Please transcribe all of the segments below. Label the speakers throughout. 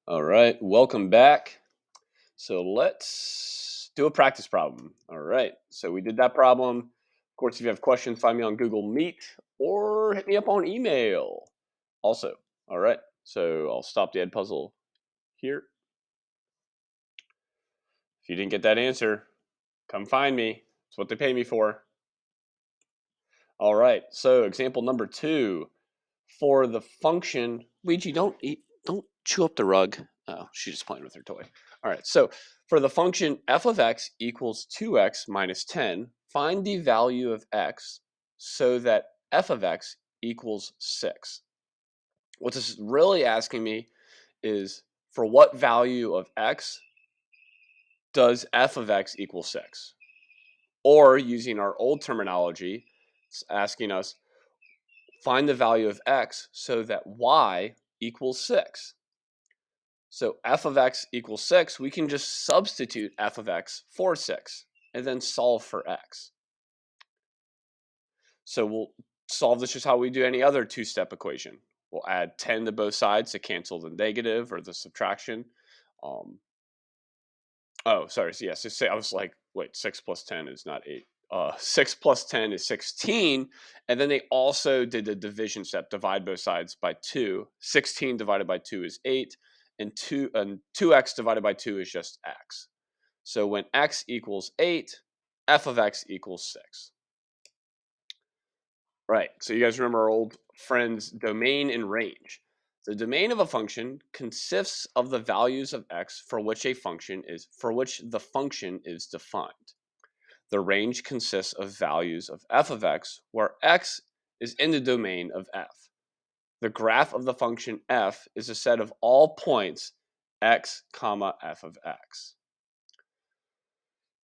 Speaker 1: All right, welcome back. So let's do a practice problem. All right, so we did that problem. Of course, if you have questions, find me on Google Meet or hit me up on email. Also, all right, so I'll stop the ed puzzle here. If you didn't get that answer, come find me. It's what they pay me for. All right, so example number 2. For the function, Luigi, don't chew up the rug. Oh, she's just playing with her toy. All right, so for the function f of x equals 2x minus 10, find the value of x so that f of x equals 6. What this is really asking me is for what value of x does f of x equal 6? Or using our old terminology, it's asking us find the value of x so that y equals 6. So f of x equals 6, we can just substitute f of x for 6 and then solve for x. So we'll solve this just how we do any other two-step equation. We'll add 10 to both sides to cancel the negative or the subtraction. Oh, sorry. So yes, I was like, wait, 6 plus 10 is not 8. 6 plus 10 is 16. And then they also did the division step, divide both sides by 2. 16 divided by 2 is 8. And 2x divided by 2 is just x. So when x equals 8, f of x equals 6. Right. So you guys remember our old friends domain and range. The domain of a function consists of the values of x for which the function is defined. The range consists of values of f of x, where x is in the domain of f. The graph of the function f is a set of all points x, comma f of x.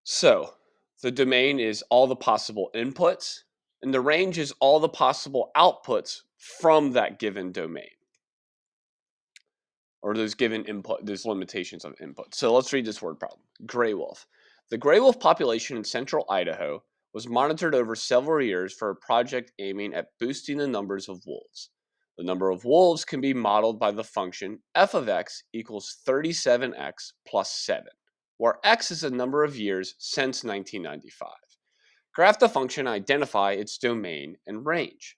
Speaker 1: So the domain is all the possible inputs, and the range is all the possible outputs from that given domain, or those given input, those limitations of input. So let's read this word problem. Gray wolf. The gray wolf population in central Idaho was monitored over several years for a project aiming at boosting the numbers of wolves. The number of wolves can be modeled by the function f of x equals 37x plus 7, where x is the number of years since 1995. Graph the function, identify its domain and range.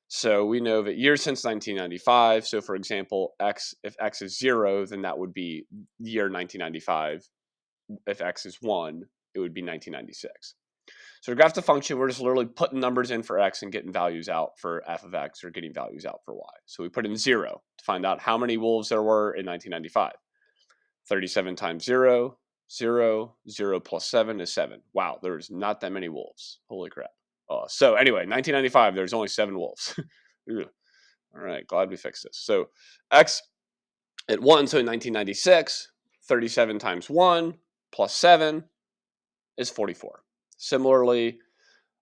Speaker 1: So we know that years since 1995. So for example, if x is 0, then that would be year 1995. If x is 1, it would be 1996. So to graph the function, we're just literally putting numbers in for x and getting values out for f of x or getting values out for y. So we put in 0 to find out how many wolves there were in 1995. 37 times 0, 0, 0 plus 7 is 7. Wow, there's not that many wolves. Holy crap. So anyway, 1995, there's only 7 wolves. All right, glad we fixed this. So x at 1, so in 1996, 37 times 1 plus 7 is 44. Similarly,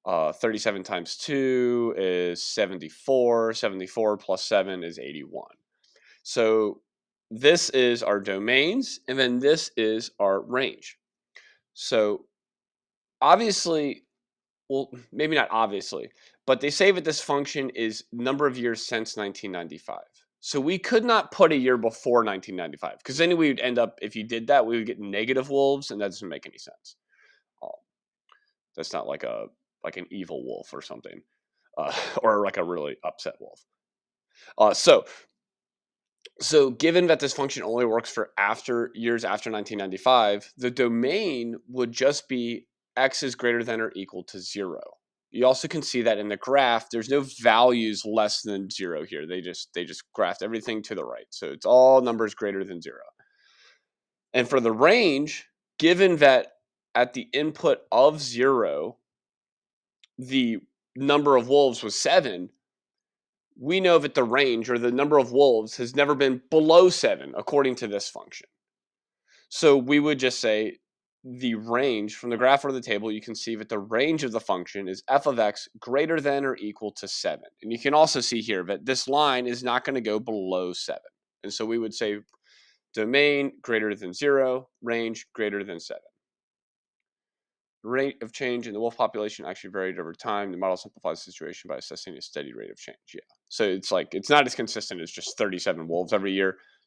Speaker 1: 37 times 2 is 74. 74 plus 7 is 81. So this is our domains, and then this is our range. So obviously, well, maybe not obviously, but they say that this function is number of years since 1995. So we could not put a year before 1995, because then we would end up, if you did that, we would get negative wolves, and that doesn't make any sense. Um, that's not like an evil wolf or something, or like a really upset wolf. So given that this function only works for years after 1995, the domain would just be x is greater than or equal to 0. You also can see that in the graph, there's no values less than 0 here. They just graphed everything to the right. So it's all numbers greater than 0. And for the range, given that at the input of 0, the number of wolves was 7, we know that the range or the number of wolves has never been below 7 according to this function. So we would just say the range from the graph or the table, you can see that the range of the function is f of x greater than or equal to 7. And you can also see here that this line is not going to go below 7. And so we would say domain greater than 0, range greater than 7. Rate of change in the wolf population actually varied over time. The model simplifies the situation by assessing a steady rate of change. Yeah. So it's like, it's not as consistent as just 37 wolves every year.